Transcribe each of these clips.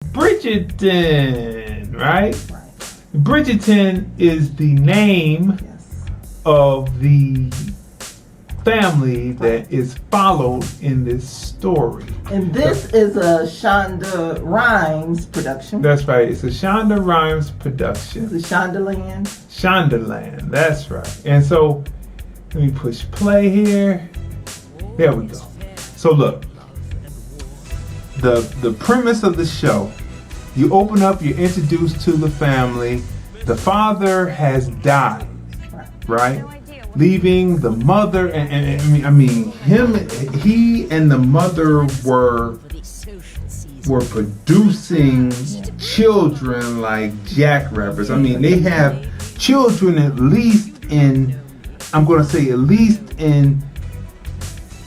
Bridgerton, right? Bridgerton is the name of the family that is followed in this story. And this is a Shonda Rhimes production. That's right. It's a Shonda Rhimes production. The Shondaland. Shondaland. That's right. And so, let me push play here. There we go. So look, the premise of the show, you open up, you're introduced to the family. The father has died, right? Leaving the mother, and he and the mother were producing children like jackrabbits. I mean, they have children at least in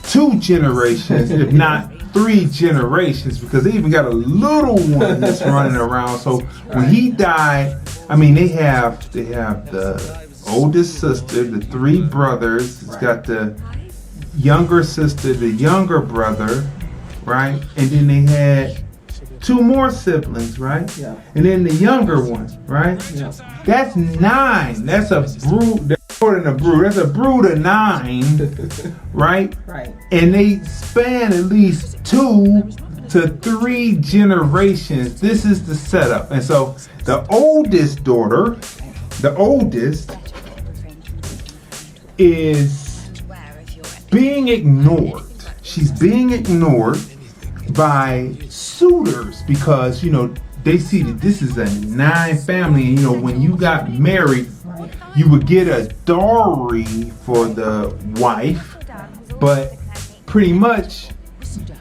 2 generations, if not 3 generations, because they even got a little one that's running around. So when he died, I mean, they have the oldest sister, the 3 brothers. It's got the younger sister, the younger brother, right? And then they had 2 more siblings, right? Yeah. And then the younger one, right? Yeah. That's 9. That's a brood. That's more than a brood. That's a brood of 9, right? Right. And they span at least 2 to 3 generations. This is the setup. And so the oldest daughter, is being ignored. She's being ignored by suitors because, they see that this is a 9 family. And, when you got married, you would get a dowry for the wife. But pretty much,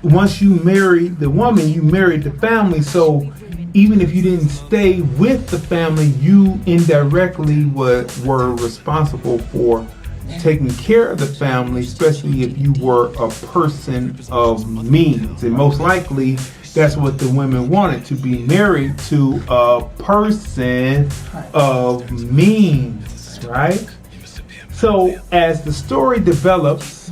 once you married the woman, you married the family. So even if you didn't stay with the family, you indirectly were responsible for taking care of the family, especially if you were a person of means. And most likely, that's what the women wanted, to be married to a person of means, right? So as the story develops,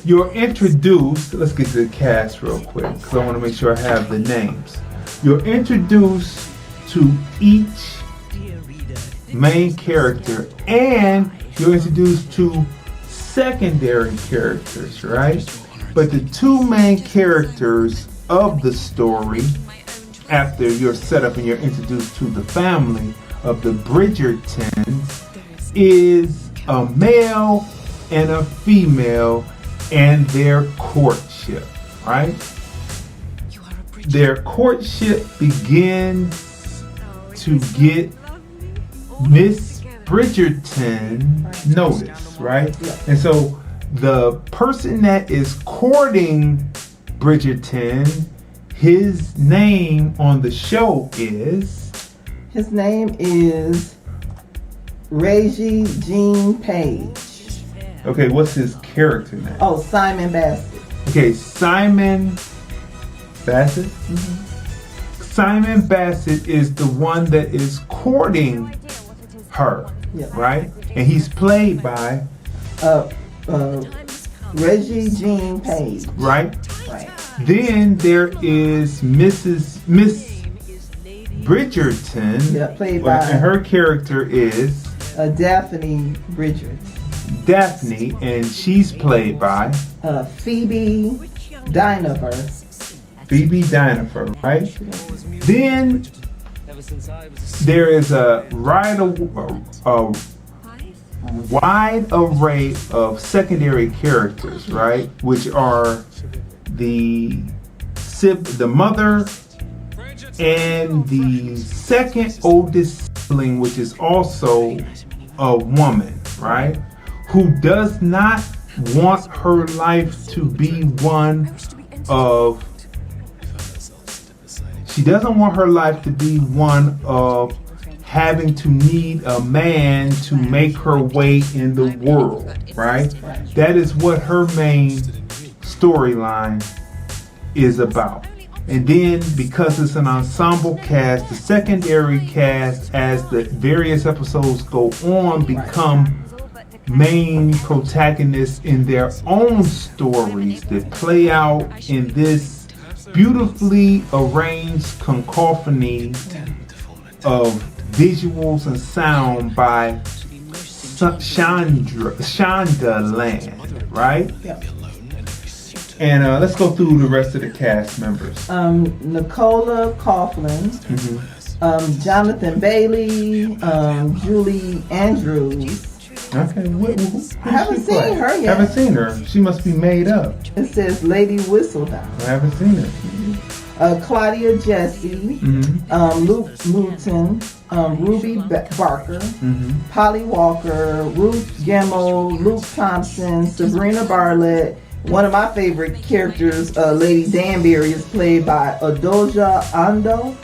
you're introduced, let's get to the cast real quick, because I want to make sure I have the names. You're introduced to each main character, and you're introduced to secondary characters, right? But the 2 main characters of the story, after you're set up and you're introduced to the family of the Bridgertons, is a male and a female and their courtship, right? Their courtship begins to get Miss Bridgerton notice, right? And so the person that is courting Bridgerton, his name on the show is? His name is Reggie Jean Page. Okay, what's his character name? Oh, Simon Bassett. Okay, Simon Bassett? Mm-hmm. Simon Bassett is the one that is courting her, right? And he's played by Reggie Jean Page. Right? Right. Then there is Miss Bridgerton. Played by. And her character is Daphne Bridgerton. Daphne, and she's played by Phoebe Dynevor. Phoebe Dynevor, right? Then there is a wide array of secondary characters, right? Which are the mother and the second oldest sibling, which is also a woman, right? Who does not want her life to be one of having to need a man to make her way in the world, right? That is what her main storyline is about. And then, because it's an ensemble cast, the secondary cast, as the various episodes go on, become main protagonists in their own stories that play out in this beautifully arranged cacophony of visuals and sound by Shondaland, right? Yep. And let's go through the rest of the cast members. Nicola Coughlan, Jonathan Bailey, Julie Andrews. Okay, I haven't seen her yet. Haven't seen her. She must be made up. It says Lady Whistledown. I haven't seen her. Claudia Jesse, Luke Luton, Ruby Barker, Polly Walker, Ruth Gemmell, Luke Thompson, Sabrina Bartlett. One of my favorite characters, Lady Danbury, is played by Adoja Ando.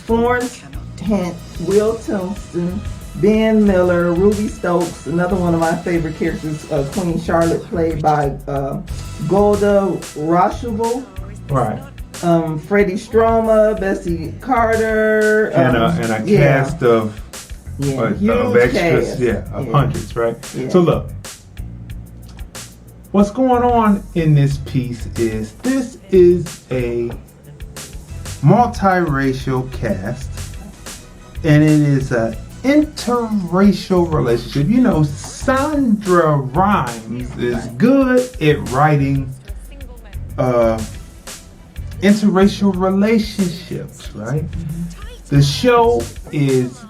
Florence Hent, Will Tilston, Ben Miller, Ruby Stokes. Another one of my favorite characters, Queen Charlotte, played by Golda Roshavo. Right. Freddie Stroma, Bessie Carter, and a cast of extras, cast. of hundreds, right? Yeah. So look, what's going on in this piece is this is a multiracial cast, and it is an interracial relationship. You know, Sandra Rhimes is good at writing interracial relationships, right? The show is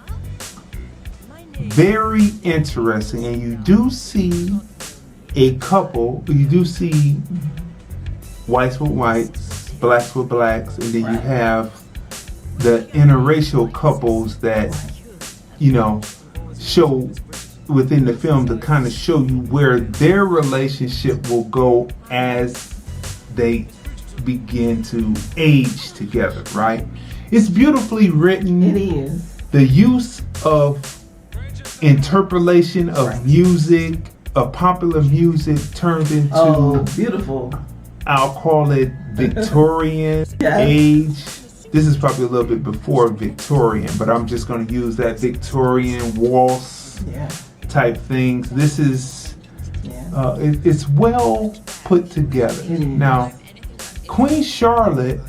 very interesting, and you do see a couple, you do see whites with whites, blacks with blacks, and then you have the interracial couples that, you know, show within the film to kind of show you where their relationship will go as they begin to age together, right? It's beautifully written. It is. The use of interpolation of music, of popular music, turned into beautiful. I'll call it Victorian age. This is probably a little bit before Victorian, but I'm just going to use that Victorian waltz type things. This is it's well put together. Now, Queen Charlotte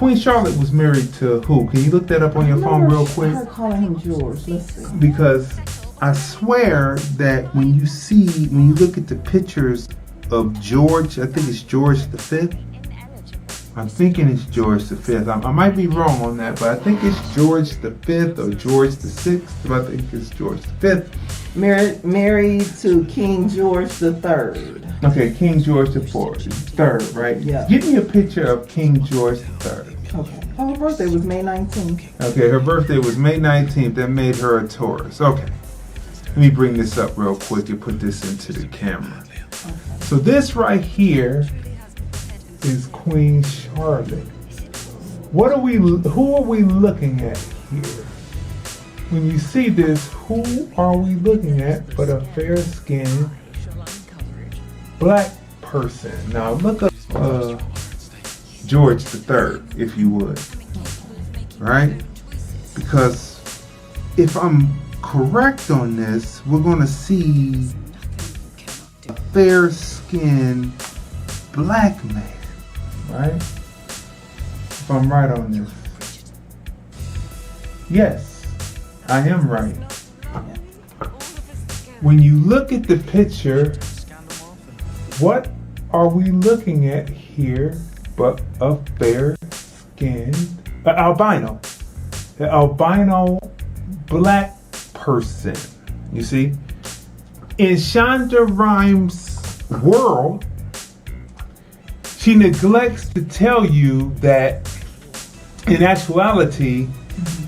was married to who? Can you look that up on your phone real quick? I'm calling him George. Let's see. Because I swear that when you look at the pictures of George, I think it's George V. I'm thinking it's George V. I might be wrong on that, but I think it's George V or George VI. But I think it's George V. Married to King George III. Okay, King George III, right? Yeah. Give me a picture of King George III. Okay. Her birthday was May 19th. Okay, her birthday was May 19th. That made her a Taurus. Okay. Let me bring this up real quick and put this into the camera. Okay. So this right here is Queen Charlotte. Who are we looking at here? When you see this, who are we looking at but a fair-skinned black person? Now look up George III, if you would. Right? Because if I'm correct on this, we're going to see a fair-skinned black man. Right? If I'm right on this. Yes, I am right. When you look at the picture, what are we looking at here but a fair-skinned albino? The albino black person. You see? In Shonda Rhimes' world, she neglects to tell you that in actuality,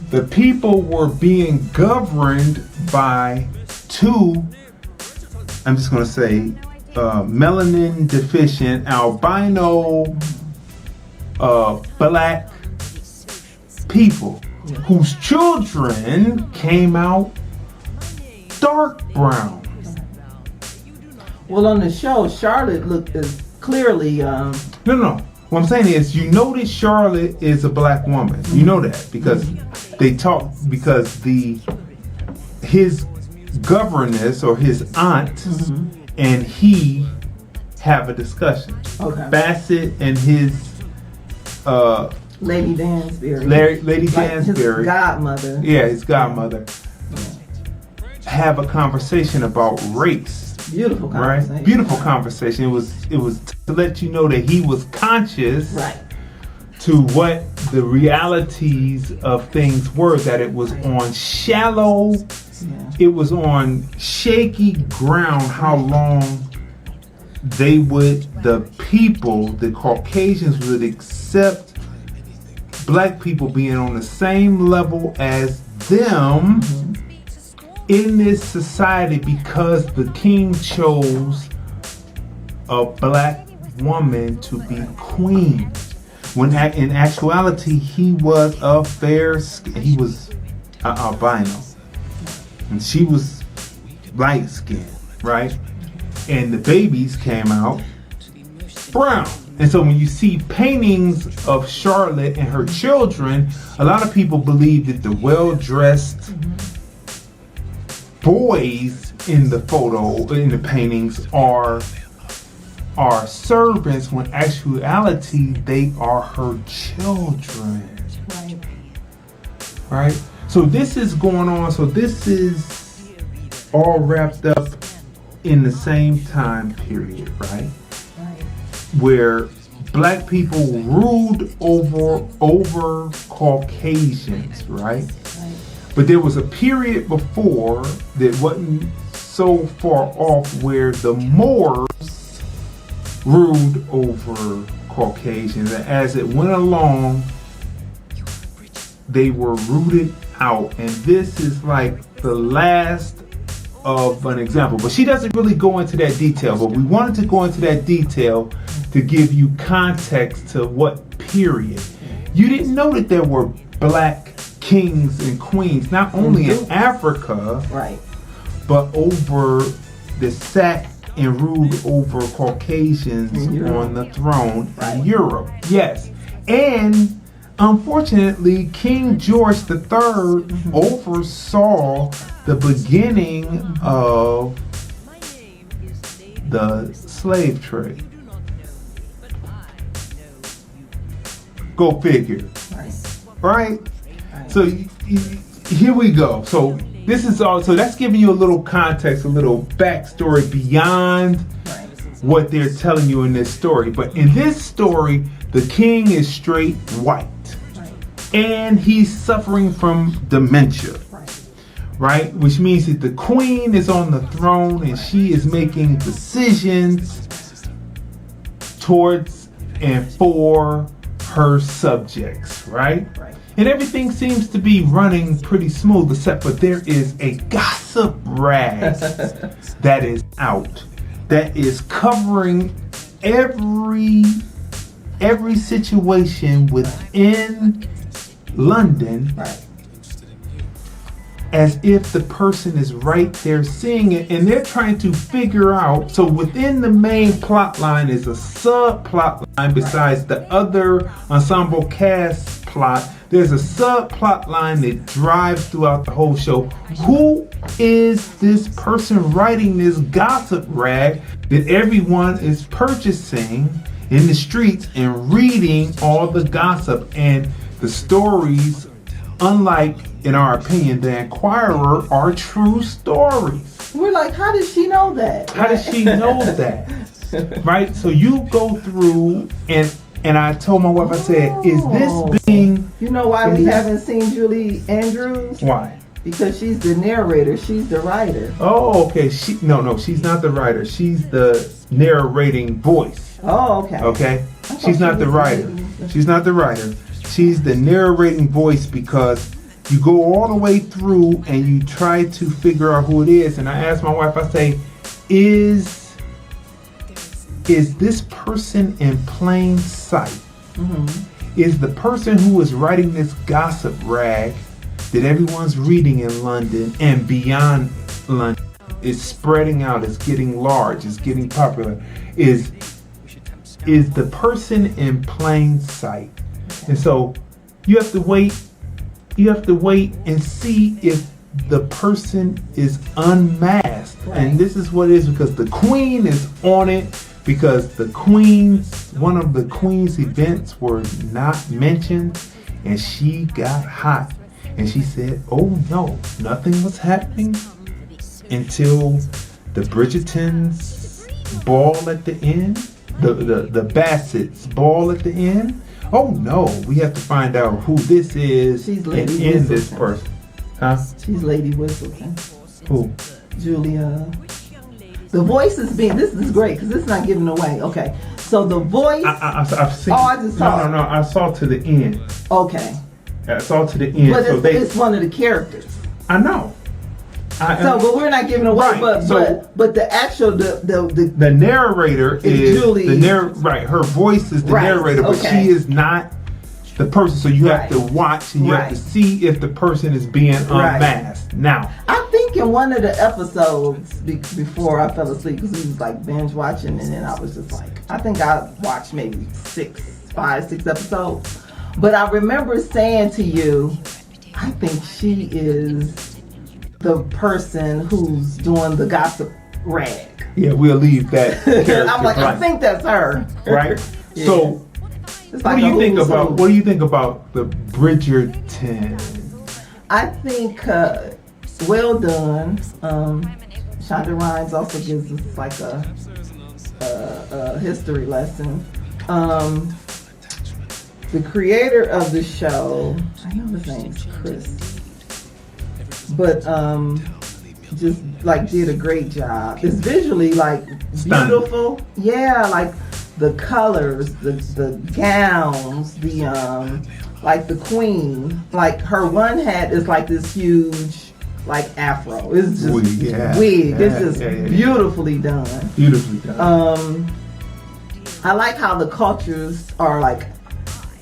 the people were being governed by two, I'm just going to say, melanin deficient, albino, black people whose children came out dark brown. Well, on the show, Charlotte looked as clearly. No. What I'm saying is, you know that Charlotte is a black woman. You know that because they talk, because his governess or his aunt and he have a discussion. Okay. Bassett and his Lady Dansbury. Lady Like Dansbury. his godmother. Yeah, his godmother. Have a conversation about race. Beautiful conversation. Right? Beautiful conversation. It was to let you know that he was conscious Right. to what the realities of things were, that it was on shallow, it was on shaky ground how long the Caucasians would accept black people being on the same level as them in this society, because the king chose a black woman to be queen. When in actuality, he was he was albino, and she was light skinned, right? And the babies came out brown. And so when you see paintings of Charlotte and her children, a lot of people believe that the well-dressed boys in the paintings are servants, when actuality they are her children. Right? So this is going on. So this is all wrapped up in the same time period, right? Where black people ruled over Caucasians, right? But there was a period before that wasn't so far off where the Moors ruled over Caucasians. And as it went along, they were rooted out. And this is like the last of an example. But she doesn't really go into that detail. But we wanted to go into that detail to give you context to what period. You didn't know that there were black kings and queens, not only in Africa, right, but over the sat and ruled over Caucasians on the throne in Europe. Yes. And unfortunately, King George III oversaw the beginning of the slave trade. Go figure. Right? So here we go. So this is all. So that's giving you a little context, a little backstory beyond what they're telling you in this story. But in this story, the king is straight white, and he's suffering from dementia, right? Which means that the queen is on the throne and she is making decisions towards and for her subjects, right? And everything seems to be running pretty smooth, except for there is a gossip rag that is out, that is covering every situation within London, as if the person is right there seeing it, and they're trying to figure out. So within the main plot line is a subplot line besides the other ensemble cast plot. There's a subplot line that drives throughout the whole show. Who is this person writing this gossip rag that everyone is purchasing in the streets and reading all the gossip and the stories? Unlike, in our opinion, the Inquirer, are true stories. We're like, how does she know that? How does she know that? Right? So you go through, and I told my wife, I said, is this being... You know why we haven't seen Julie Andrews? Why? Because she's the narrator. She's the writer. Oh, okay. No, she's not the writer. She's the narrating voice. Oh, okay. Okay? She's not the writer. She's not the writer. She's the narrating voice, because you go all the way through and you try to figure out who it is. And I asked my wife, I say, is this person in plain sight? Is the person who is writing this gossip rag that everyone's reading in London and beyond London, is spreading out, is getting large, is getting popular, is the person in plain sight? And so you have to wait and see if the person is unmasked. And this is what it is, because the queen is on it, because one of the Queen's events were not mentioned, and she got hot. And she said, oh no, nothing was happening until the Bridgerton's ball at the end, the Bassett's ball at the end. Oh no, we have to find out who this is She's and Lady end Whistleton. this person. Huh? She's Lady Whistleton. Who? Julia. The voice is this is great because it's not giving away. Okay. So the voice. I've seen. Oh, I just saw No. I saw to the end. Okay. I saw to the end. But So it's one of the characters. I know. But we're not giving away. Right, But the actual the narrator is Julie. Right. Her voice is the Right, narrator, but okay. she is not the person. So you have Right. to watch and you have Right. to see if the person is being Right. unmasked. Now, I think in one of the episodes before I fell asleep, because we was like binge watching, and then I was just like, I think I watched maybe 5, 6 episodes. But I remember saying to you, I think she is the person who's doing the gossip rag. yeah, we'll leave that character I'm like, I blank, think that's her. right? Yeah. So, It's what like do you a think who's about who. what do you think about the Bridgerton? I think well done. Shonda Rhimes also gives us like a history lesson. The creator of the show, I know his name's Chris, but just like did a great job. It's visually like beautiful. Yeah, like the colors, the gowns, like the queen, like her one hat is like this huge like afro. It's just wig. It's just beautifully done. Beautifully done. I like how the cultures are like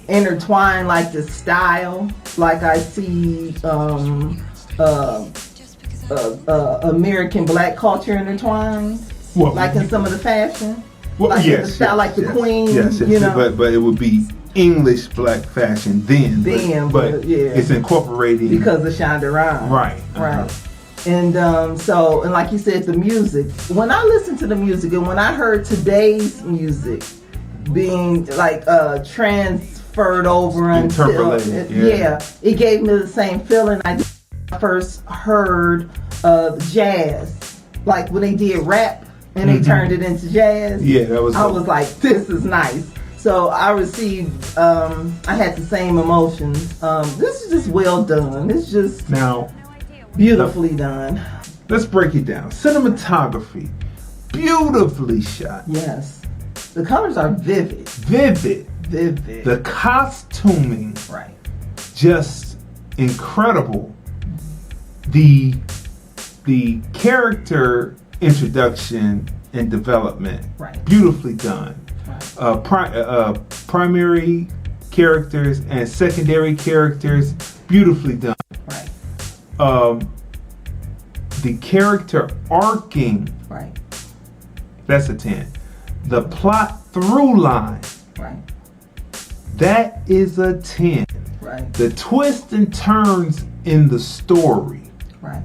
intertwined, like the style. Like I see American black culture intertwined. Well, like in some of the fashion. Well, like yes, the style, like the queen. Yes, you know. but it would be English black fashion then. But yeah, it's incorporating because of Shonda Rhimes. Right. Right. And and like you said, the music. When I listened to the music and when I heard today's music being like transferred over until it gave me the same feeling I did when I first heard jazz. Like when they did rap and they turned it into jazz. Yeah, that was. I was like, this is nice. So I received. I had the same emotions. This is just well done. It's just now beautifully done. Let's break it down. Cinematography, beautifully shot. Yes, the colors are vivid. Vivid. The costuming, right? Just incredible. The character introduction and development, right? Beautifully done. Right. Primary characters and secondary characters, beautifully done. Right. The character arcing, right? That's a 10. The plot through line, right? That is a 10. Right. The twists and turns in the story, right?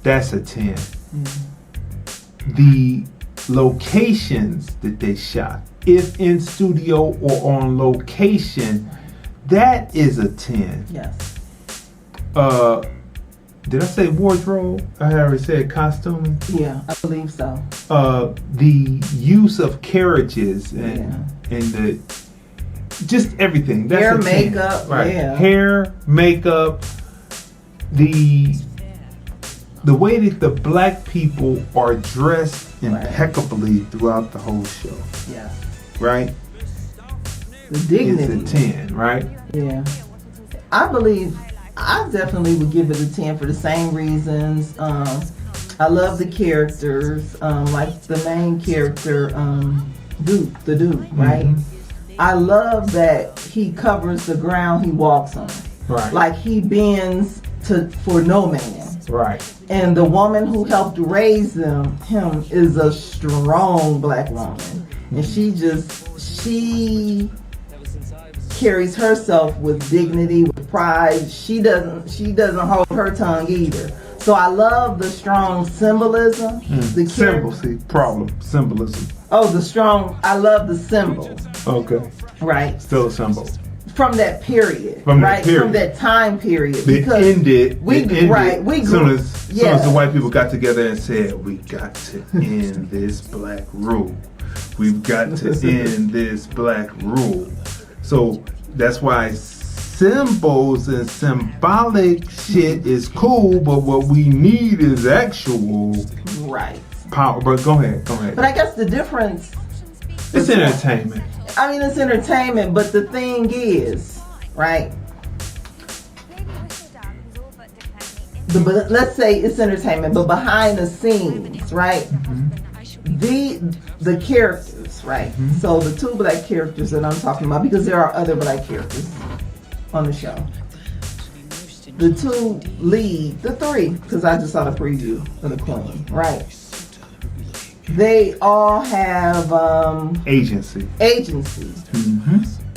That's a 10. Mm-hmm. The locations that they shot, if in studio or on location, that is a 10. Yes. Did I say wardrobe? I already said costuming. Yeah, I believe so. The use of carriages and the just everything. That's hair, a 10. makeup, right? Yeah. Hair, makeup, the way that the black people are dressed impeccably throughout the whole show. Yeah. Right? The dignity. It's a 10, right? Yeah. I definitely would give it a 10 for the same reasons. I love the characters, like the main character, Duke, right? Mm-hmm. I love that he covers the ground he walks on. Right. Like he bends for no man. Right. And the woman who helped raise him is a strong black woman. And she carries herself with dignity, with pride. She doesn't hold her tongue either. So I love the strong symbolism. The Symbol, see, problem, symbolism. I love the symbol. Okay. Right. Still a symbol. From that period. From that right? period. From that time period. It Because ended. We soon as the white people got together and said, we got to end this black rule. We've got to end this black rule. So that's why symbols and symbolic shit is cool, but what we need is actual power. But go ahead. But I guess the difference, it's entertainment. I mean, it's entertainment, but the thing is, right? But let's say it's entertainment, but behind the scenes, right? The characters, right? So the two black characters that I'm talking about, because there are other black characters on the show. The two lead, the three, because I just saw the preview of the Queen, right? They all have agency.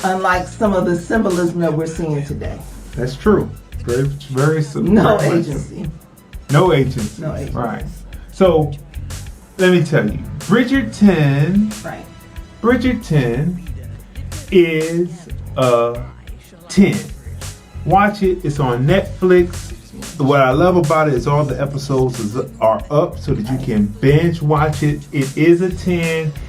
Unlike some of the symbolism that we're seeing today. That's true. Very, very simple. No agency. Right. So let me tell you, Bridgerton. Right. Bridgerton is a 10. Watch it. It's on Netflix. What I love about it is all the episodes are up so that you can binge watch it. It is a 10.